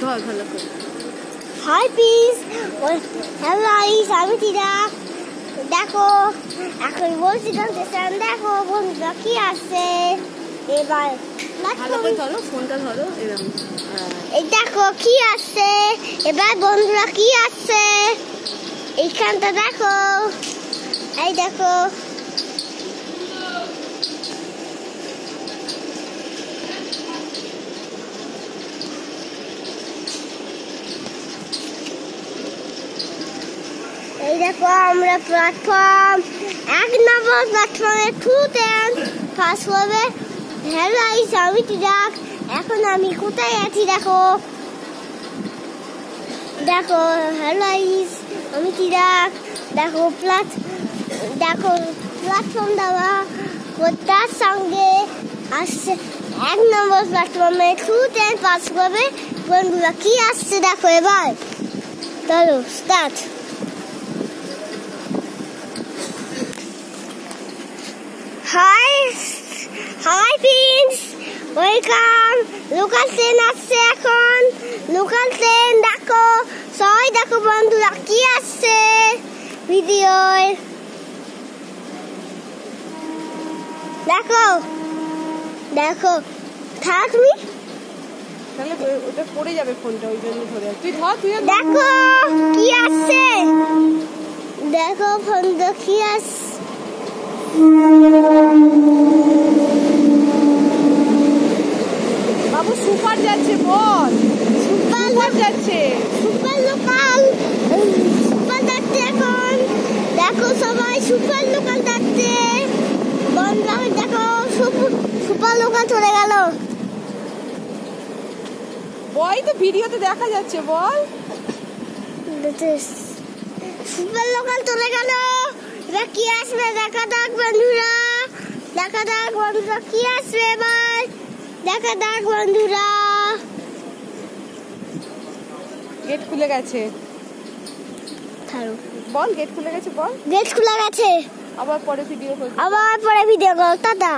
ধর ভালো করে। হাই পিস, হ্যালো গাইস, আমি চিরাগ। দেখো এখন বলছিলাম দেখো বন্ধুরা কি আসছে এবার। ভালো করে ধরো, ফোনটা ধরো এরকম। এই দেখো কি আসছে এবার বন্ধুরা, কি আসছে এইখানটা দেখো। এই দেখো আমরা প্ল্যাটফর্ম 1 নম্বর প্ল্যাটফর্মে 210 পাস হবে। হ্যালো গাইস, আমি চিরাগ। এখন আমি কোথায় আছি দেখো। দেখো হ্যালো গাইস, আমি চিরাগ। দেখো প্ল্যাটফর্ম দেওয়া তার সঙ্গে আসছে 1 নম্বর প্ল্যাটফর্মে 210 পাস হবে। বন্ধুরা কি আসছে দেখো এবার। চলো start. Hi friends, welcome. Local train আসছে এখন। লোকাল ট্রেন দেখো, সবাই দেখো বন্ধুরা কি আসছে ভিডিও। দেখো দেখো তুমি তাহলে ওটা পড়ে যাবে ফোনটা, ওই জন্য ধরে তুই ধর। তুই দেখো কি আসছে, দেখো বন্ধু কি আসছে। বাবু সুপার যাচ্ছে, বল। সুপার যাচ্ছে, সুপার লোকাল। সুপার যাচ্ছে এখন। দেখো সবাই সুপার লোকাল যাচ্ছে। বন্ধুরা দেখো সুপার লোকাল চলে গেল। ওই তো ভিডিওতে দেখা যাচ্ছে, বল। সুপার লোকাল চলে গেল। এবার কি আসবে দেখা যাক বন্ধুরা। দেখা যাক বন্ধুরা কি আসবে এবার। দেখা যাক বন্ধুরা। গেট খুলে গেছে, বল। গেট খুলে গেছে, বল। গেট খুলে গেছে। আবার পরে ভিডিও করব। টাটা।